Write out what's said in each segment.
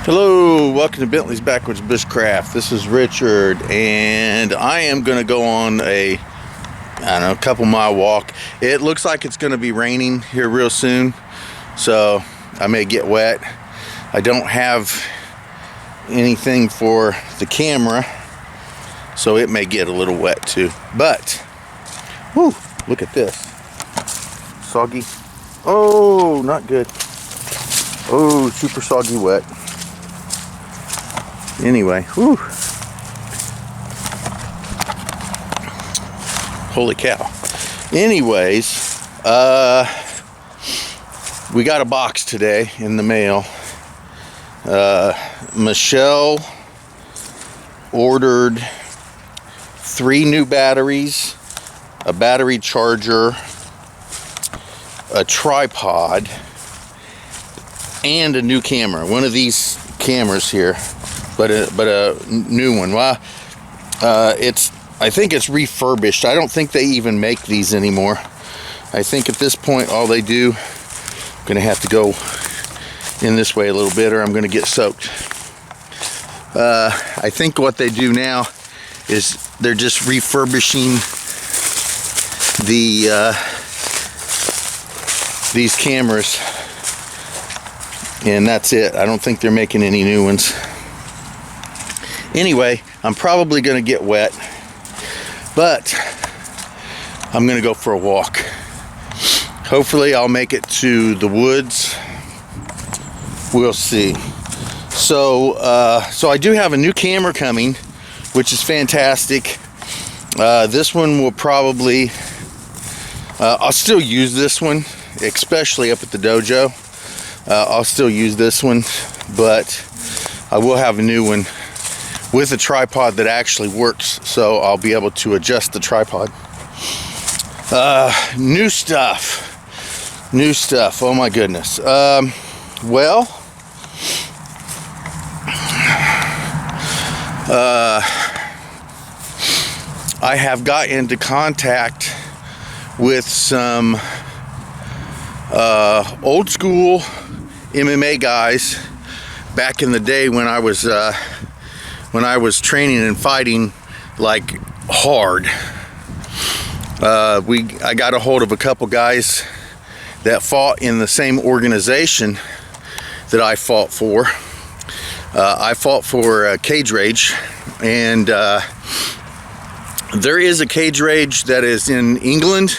Hello, welcome to Bentley's Backwoods Bushcraft. This is Richard, and I am going to go on a couple mile walk. It looks like it's going to be raining here real soon, so I may get wet. I don't have anything for the camera, so it may get a little wet too. But, whoo, look at this. Soggy. Oh, not good. Oh, super soggy wet. Anyway, whew. Holy cow. Anyways, we got a box today in the mail. Michelle ordered 3 new batteries, a battery charger, a tripod, and a new camera. One of these cameras here, but a new one. Well, I think it's refurbished. I don't think they even make these anymore. I think at this point all they do, I'm gonna have to go in this way a little bit or I'm gonna get soaked. I think what they do now is they're just refurbishing these cameras, and that's it. I don't think they're making any new ones. Anyway, I'm probably going to get wet, but I'm going to go for a walk. Hopefully I'll make it to the woods. We'll see. So I do have a new camera coming, which is fantastic. This one will probably, I'll still use this one, especially up at the dojo. I'll still use this one, but I will have a new one with a tripod that actually works, so I'll be able to adjust the tripod. New stuff, oh my goodness. Well, I have got into contact with some old school MMA guys back in the day when I was training and fighting like hard. I got a hold of a couple guys that fought in the same organization that I fought for. I fought for Cage Rage, and there is a Cage Rage that is in England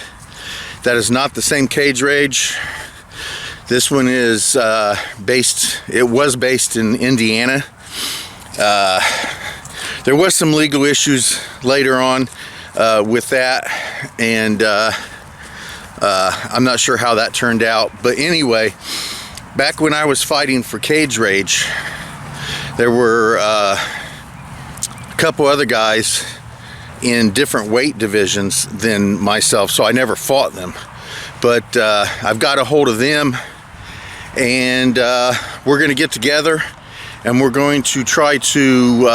that is not the same Cage Rage. This one is it was based in Indiana. There was some legal issues later on with that, and I'm not sure how that turned out. But anyway, back when I was fighting for Cage Rage, there were a couple other guys in different weight divisions than myself, so I never fought them. But I've got a hold of them, and we're going to get together and we're going to try to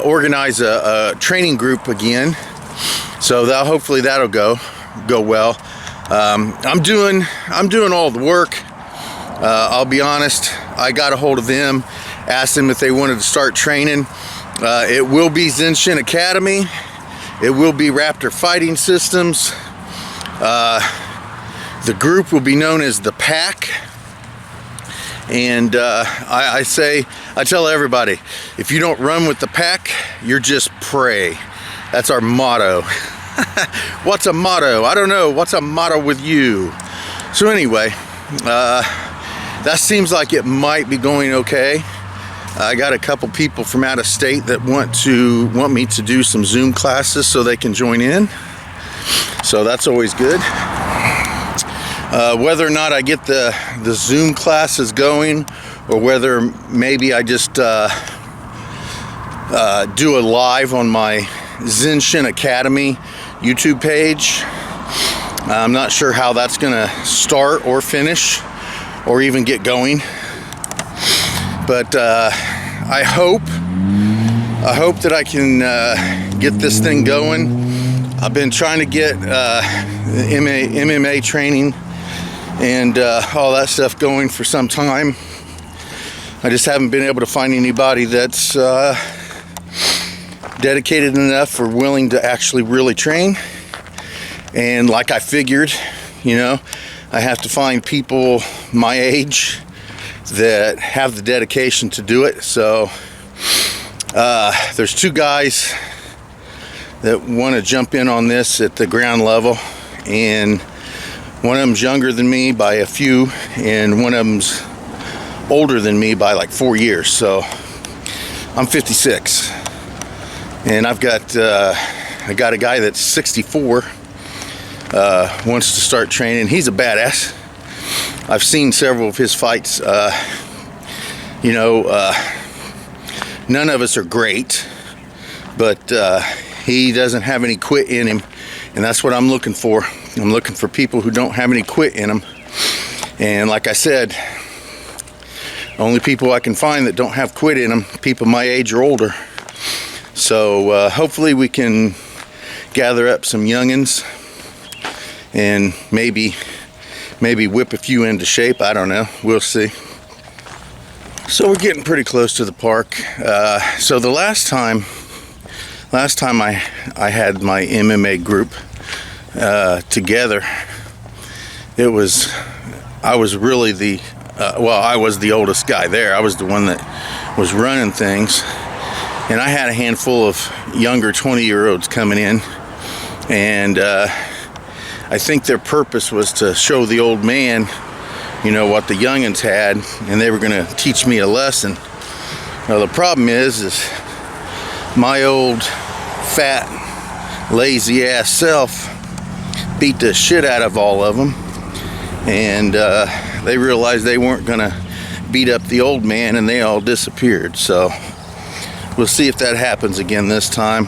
organize a training group again. So hopefully that'll go well. I'm doing all the work. I'll be honest, I got a hold of them, asked them if they wanted to start training. It will be Zenshin Academy. It will be Raptor Fighting Systems. The group will be known as the Pack. And I tell everybody, if you don't run with the pack, you're just prey. That's our motto. What's a motto? I don't know. What's a motto with you? So anyway, that seems like it might be going okay. I got a couple people from out of state that want me to do some Zoom classes so they can join in. So that's always good. Whether or not I get the Zoom classes going, or whether maybe I just do a live on my Zenshin Academy YouTube page. I'm not sure how that's gonna start or finish or even get going, but I hope that I can get this thing going. I've been trying to get MMA training and all that stuff going for some time. I just haven't been able to find anybody that's dedicated enough or willing to actually really train. And like I figured, you know, I have to find people my age that have the dedication to do it. So there's two guys that want to jump in on this at the ground level, and one of them's younger than me by a few, and one of them's older than me by like 4 years. So I'm 56, and I got a guy that's 64, wants to start training. He's a badass. I've seen several of his fights. You know, none of us are great, but he doesn't have any quit in him, and that's what I'm looking for. I'm looking for people who don't have any quit in them. And like I said, only people I can find that don't have quit in them, people my age or older. So hopefully we can gather up some youngins and maybe whip a few into shape. I don't know, we'll see. So we're getting pretty close to the park. So the last time I had my MMA group together, I was really the I was the oldest guy there. I was the one that was running things, and I had a handful of younger 20-year-olds coming in, and I think their purpose was to show the old man, you know, what the youngins had, and they were going to teach me a lesson. Now the problem is my old fat lazy ass self beat the shit out of all of them, and they realized they weren't gonna beat up the old man, and they all disappeared. So we'll see if that happens again this time,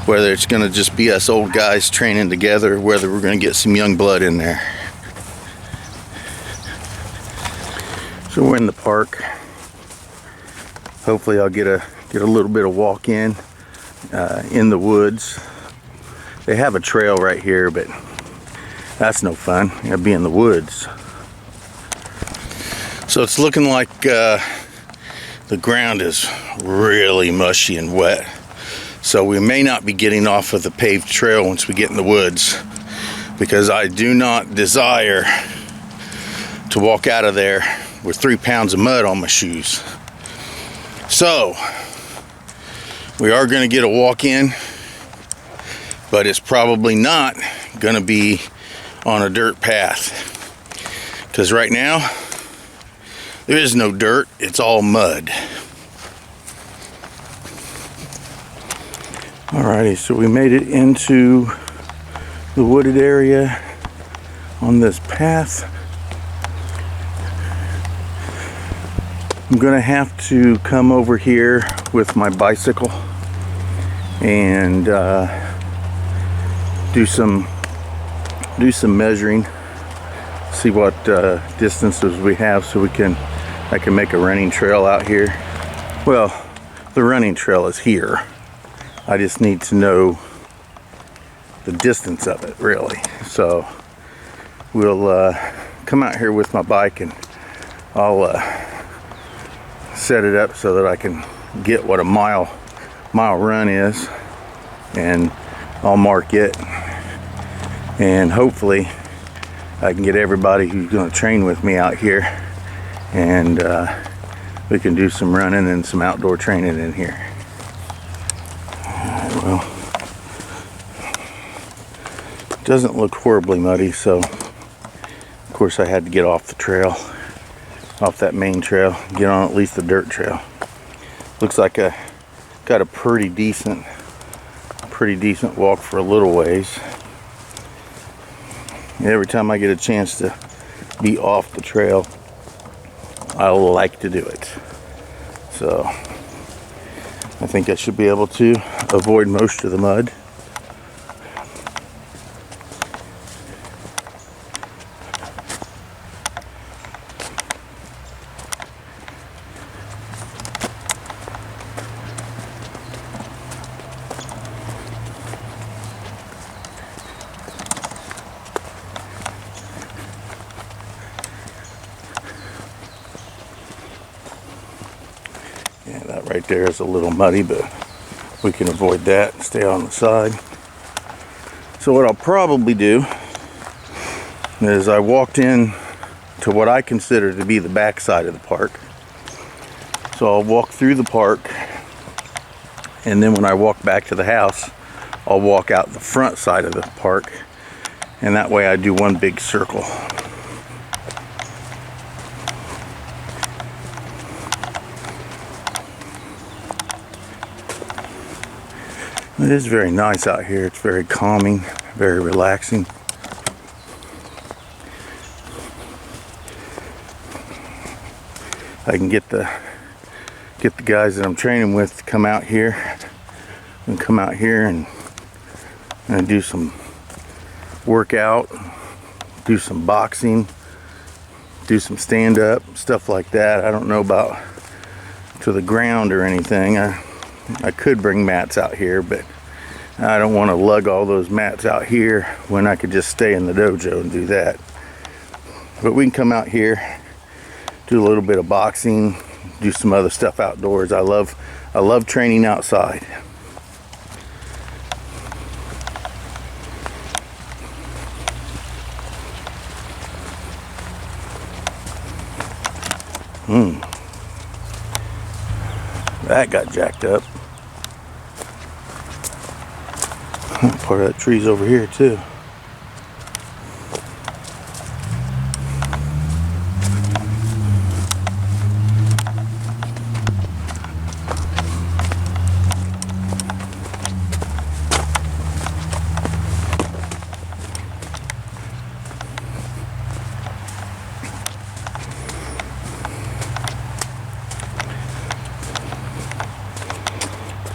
whether it's gonna just be us old guys training together, or whether we're gonna get some young blood in there. So we're in the park. Hopefully I'll get a little bit of walk in the woods. They have a trail right here, but that's no fun. You gotta be in the woods. So it's looking like the ground is really mushy and wet. So we may not be getting off of the paved trail once we get in the woods, because I do not desire to walk out of there with 3 pounds of mud on my shoes. So we are going to get a walk in, but it's probably not going to be on a dirt path, because right now there is no dirt, it's all mud. Alrighty, so we made it into the wooded area on this path. I'm gonna have to come over here with my bicycle and do some measuring, see what distances we have, so I can make a running trail out here. Well, the running trail is here. I just need to know the distance of it, really. So we'll come out here with my bike, and I'll set it up so that I can get what a mile run is, and I'll mark it, and hopefully I can get everybody who's going to train with me out here, and we can do some running and some outdoor training in here. Well, it doesn't look horribly muddy, so of course I had to get off the trail, off that main trail, get on at least the dirt trail. Looks like I got a pretty decent walk for a little ways. Every time I get a chance to be off the trail, I like to do it. So I think I should be able to avoid most of the mud. That right there is a little muddy, but we can avoid that and stay on the side. So what I'll probably do is I walked in to what I consider to be the back side of the park. So I'll walk through the park, and then when I walk back to the house, I'll walk out the front side of the park, and that way I do one big circle. It is very nice out here. It's very calming, very relaxing. I can get the guys that I'm training with to come out here and do some workout, do some boxing, do some stand-up, stuff like that. I don't know about to the ground or anything. I could bring mats out here, but I don't want to lug all those mats out here when I could just stay in the dojo and do that. But we can come out here, do a little bit of boxing, do some other stuff outdoors. I love training outside. That got jacked up. Part of that tree's over here too.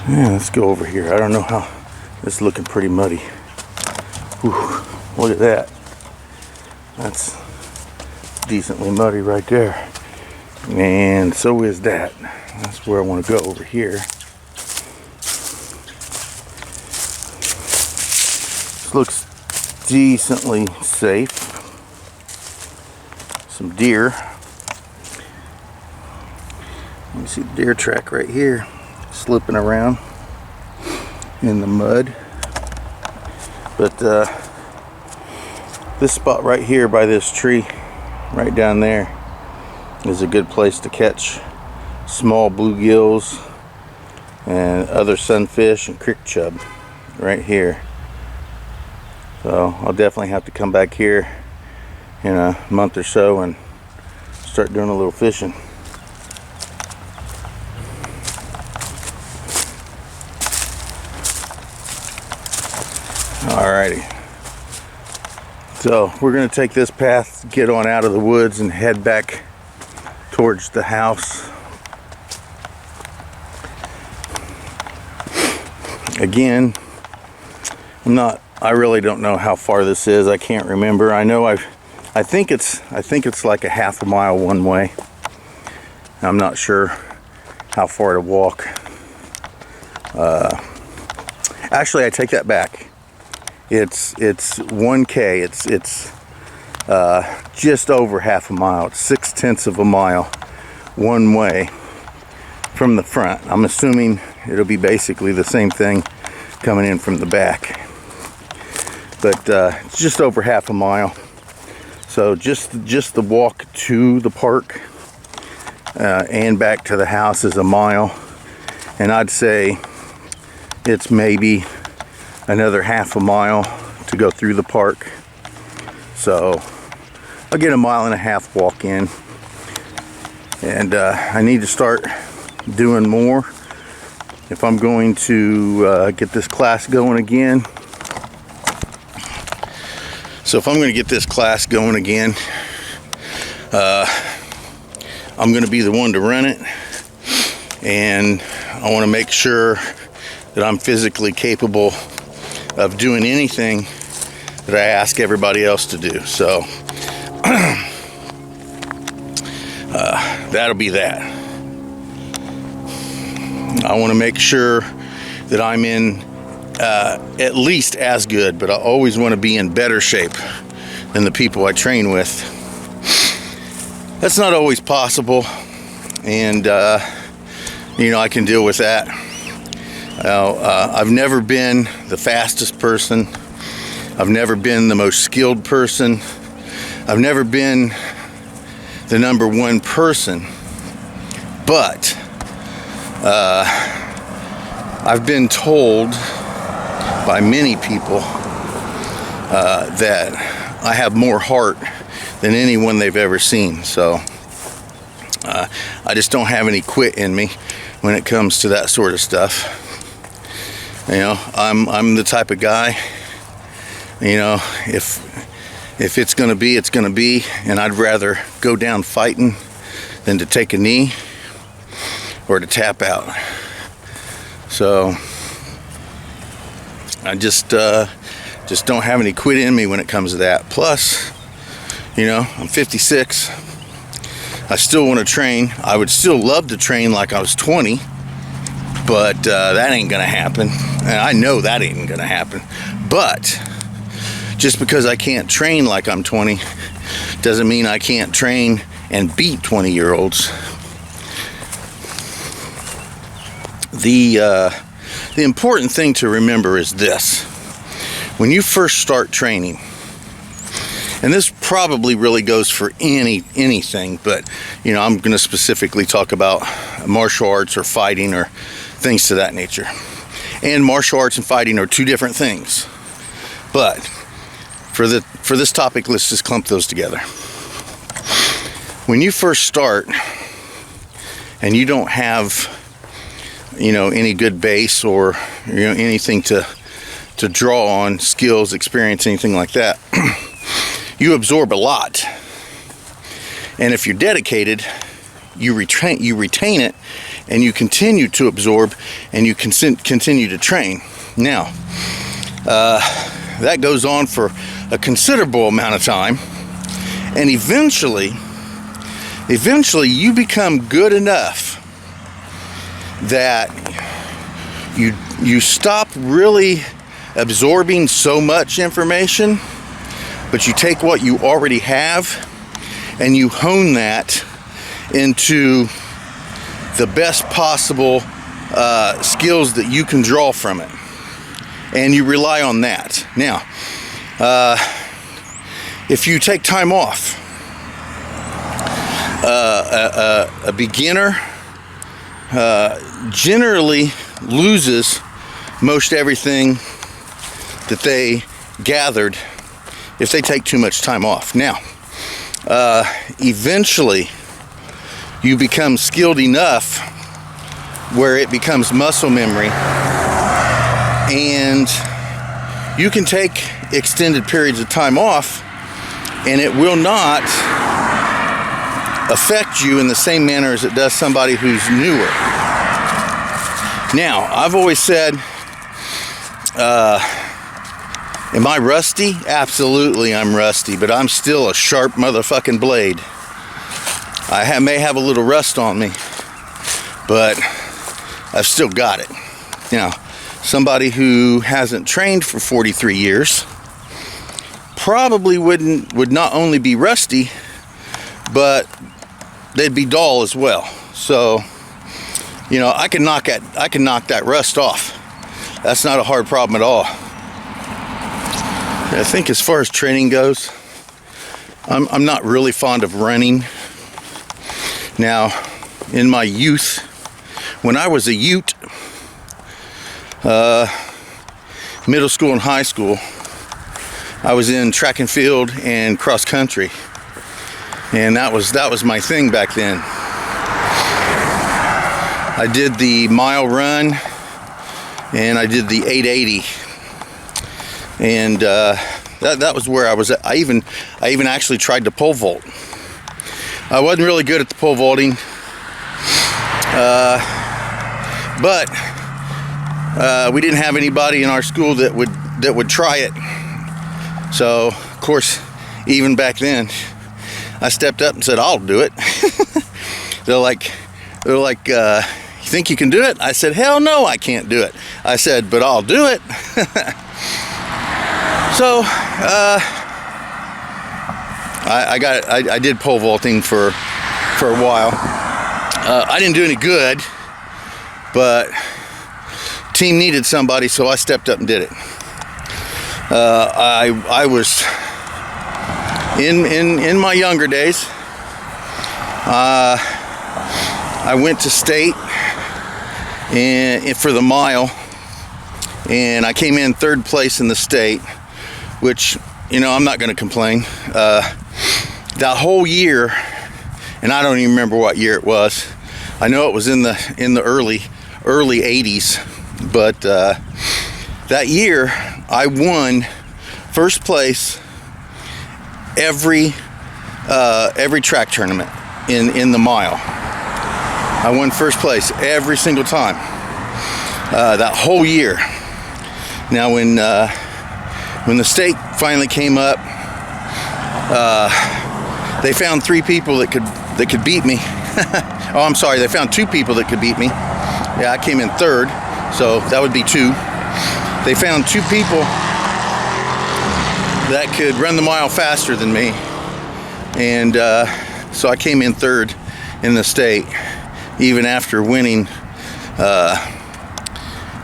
Yeah, let's go over here. I don't know how. It's looking pretty muddy. Whew, look at that. That's decently muddy right there. And so is that. That's where I want to go, over here. This looks decently safe. Some deer. You can see the deer track right here, slipping around in the mud. But this spot right here by this tree right down there is a good place to catch small bluegills and other sunfish and creek chub right here. So I'll definitely have to come back here in a month or so and start doing a little fishing. Alrighty, so we're going to take this path, get on out of the woods and head back towards the house. Again, I really don't know how far this is. I can't remember. I know I think it's like a half a mile one way. I'm not sure how far to walk. Actually, I take that back. It's 1K. It's just over half a mile. It's 6/10 of a mile one way from the front. I'm assuming it'll be basically the same thing coming in from the back. But it's just over half a mile. So just the walk to the park and back to the house is a mile. And I'd say it's maybe another half a mile to go through the park. So I'll get a mile and a half walk in. And I need to start doing more if I'm going to get this class going again. So if I'm going to get this class going again, I'm going to be the one to run it, and I want to make sure that I'm physically capable of doing anything that I ask everybody else to do. So that'll be that. I want to make sure that I'm in at least as good, but I always want to be in better shape than the people I train with. That's not always possible, and I can deal with that. I've never been the fastest person. I've never been the most skilled person. I've never been the number one person. But I've been told by many people that I have more heart than anyone they've ever seen. So I just don't have any quit in me when it comes to that sort of stuff. I'm the type of guy, if it's gonna be, it's gonna be, and I'd rather go down fighting than to take a knee or to tap out. So I just don't have any quit in me when it comes to that. Plus, I'm 56. I still want to train. I would still love to train like I was 20, but that ain't gonna happen. And I know that ain't gonna happen. But just because I can't train like I'm 20 doesn't mean I can't train and beat 20-year-olds. The important thing to remember is this: when you first start training, and this probably really goes for anything, but I'm going to specifically talk about martial arts or fighting or things to that nature. And martial arts and fighting are two different things. But for this topic, let's just clump those together. When you first start and you don't have any good base or anything to draw on, skills, experience, anything like that, you absorb a lot. And if you're dedicated, you retain it, and you continue to absorb, and you continue to train. Now, that goes on for a considerable amount of time, and eventually you become good enough that you stop really absorbing so much information, but you take what you already have and you hone that into the best possible skills that you can draw from it, and you rely on that. Now, if you take time off, a beginner generally loses most everything that they gathered if they take too much time off. Now, eventually you become skilled enough where it becomes muscle memory, and you can take extended periods of time off and it will not affect you in the same manner as it does somebody who's newer. Now, I've always said, am I rusty? Absolutely, I'm rusty, but I'm still a sharp motherfucking blade. I may have a little rust on me, but I've still got it. Somebody who hasn't trained for 43 years probably would not only be rusty, but they'd be dull as well. So, I can knock that rust off. That's not a hard problem at all. I think as far as training goes, I'm not really fond of running. Now, in my youth, when I was a ute, middle school and high school, I was in track and field and cross country, and that was my thing back then. I did the mile run and I did the 880, and that was where I was at. I even actually tried to pole vault. I wasn't really good at the pole vaulting, but we didn't have anybody in our school that would try it. So, of course, even back then, I stepped up and said, "I'll do it." They're like, "You think you can do it?" I said, "Hell no, I can't do it." I said, "But I'll do it." So, I did pole vaulting for a while. I didn't do any good, but team needed somebody, so I stepped up and did it. I was in my younger days. I went to state and for the mile, and I came in 3rd place in the state, which, you know, I'm not going to complain. That whole year, and I don't even remember what year it was. I know it was in the early 80s, but that year I won 1st place every track tournament in the mile. I won 1st place every single time that whole year. Now when the state finally came up, they found 3 people that could beat me. Oh, I'm sorry, they found 2 people that could beat me. Yeah, I came in 3rd, so that would be 2. They found 2 people that could run the mile faster than me, and so I came in 3rd in the state, even after winning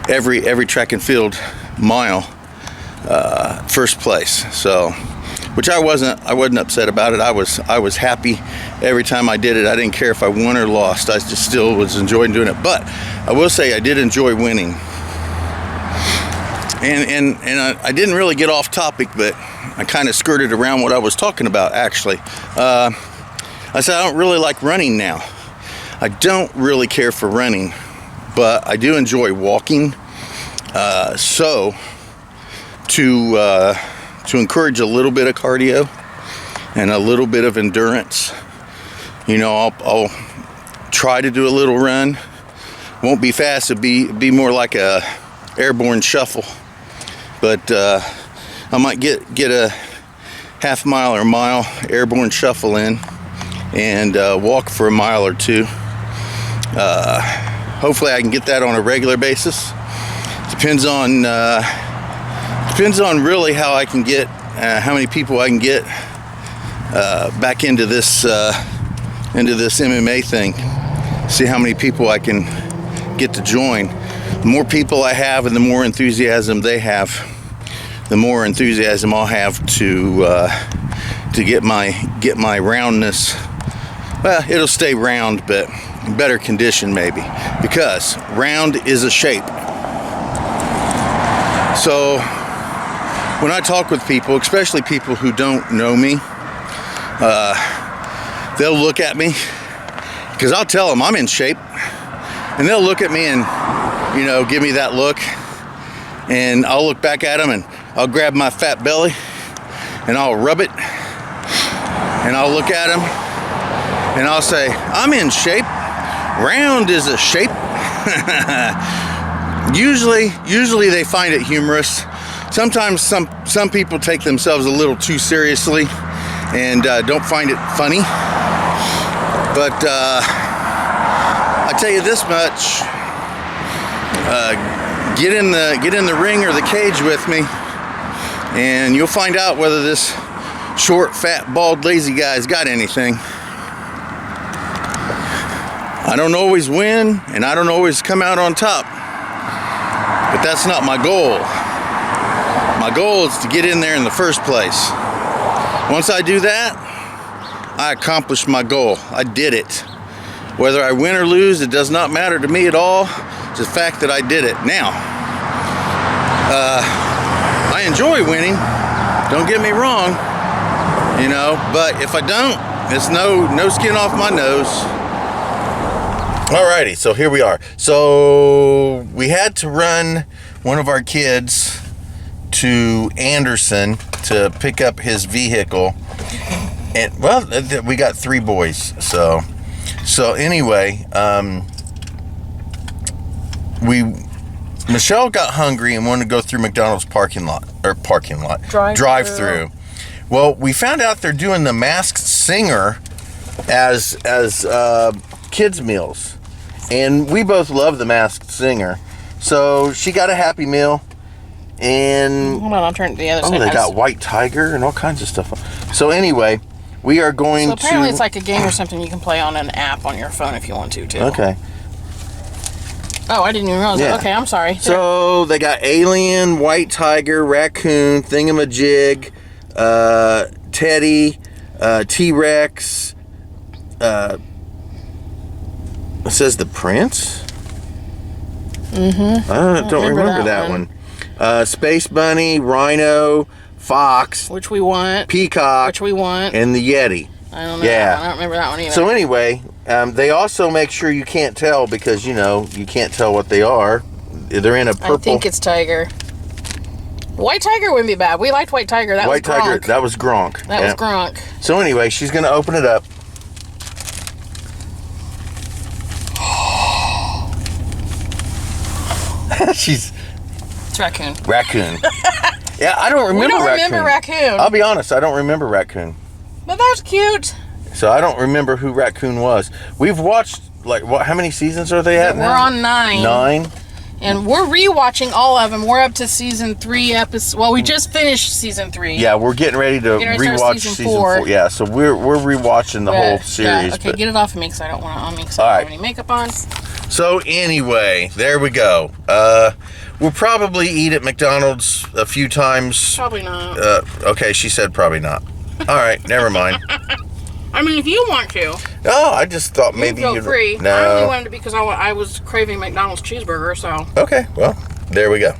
every track and field mile 1st place. So, which I wasn't upset about it. I was happy every time I did it. I didn't care if I won or lost. I just still was enjoying doing it. But I will say I did enjoy winning. And I didn't really get off topic, but I kind of skirted around what I was talking about, actually. I said I don't really like running now. I don't really care for running, but I do enjoy walking. So to encourage a little bit of cardio and a little bit of endurance, you know, I'll try to do a little run. Won't be fast. It'll be more like a airborne shuffle. But I might get a half mile or mile airborne shuffle in, and walk for a mile or 2. Hopefully I can get that on a regular basis. Depends on really how I can get, how many people I can get back into this MMA thing. See how many people I can get to join. The more people I have and the more enthusiasm they have, the more enthusiasm I'll have to get my roundness. Well, it'll stay round, but better condition maybe, because round is a shape. So when I talk with people, especially people who don't know me, they'll look at me, because I'll tell them I'm in shape, and they'll look at me and, you know, give me that look, and I'll look back at them and I'll grab my fat belly and I'll rub it, and I'll look at them and I'll say, I'm in shape. Round is a shape. Usually they find it humorous. Sometimes some people take themselves a little too seriously and don't find it funny. But I tell you this much: get in the ring or the cage with me, and you'll find out whether this short, fat, bald, lazy guy's got anything. I don't always win, and I don't always come out on top, but that's not my goal. My goal is to get in there in the first place. Once I do that, I accomplished my goal. I did it. Whether I win or lose, it does not matter to me at all. It's the fact that I did it. Now, I enjoy winning, don't get me wrong, you know, but if I don't, it's no skin off my nose. Alrighty, so here we are. So we had to run one of our kids to Anderson to pick up his vehicle, and well, we got 3 boys. So anyway, Michelle got hungry and wanted to go through McDonald's parking lot drive through. Well, we found out they're doing the Masked Singer as kids meals, and we both love the Masked Singer. So she got a Happy Meal, and hold on, I'll turn it to the other side. Oh, they got White Tiger and all kinds of stuff. So anyway, we are going to... So apparently it's like a game or something you can play on an app on your phone if you want to, too. Okay. Oh, I didn't even realize that. Okay, I'm sorry. So they got alien, white tiger, raccoon, thingamajig, teddy, T-Rex. It says the prince. I don't remember that one. Space bunny, rhino, fox, which we want. Peacock, which we want. And the Yeti. I don't know. Yeah, I don't remember that one either. So anyway, they also make sure you can't tell because you can't tell what they are. They're in a purple. I think it's tiger. White tiger wouldn't be bad. We liked white tiger. That was Gronk. That was Gronk. That was Gronk. So anyway, she's gonna open it up. It's raccoon. Raccoon. Yeah, I don't remember raccoon. Remember raccoon. I'll be honest, I don't remember raccoon. But that's cute. So I don't remember who raccoon was. We've watched how many seasons are they at now? We're on 9. 9. And we're rewatching all of them. We're up to season 3 episode. Well, we just finished season 3. Yeah, we're getting ready to rewatch season 4. Yeah, so we're rewatching the whole series. Yeah, okay, get it off of me because I don't want it on me because I don't have any makeup on. So anyway, there we go. We'll probably eat at McDonald's a few times. Probably not. Okay, she said probably not. All right, never mind. I mean, if you want to. No, I just thought maybe you'd go free. No. I only wanted to because I was craving McDonald's cheeseburger, so. Okay, well, there we go.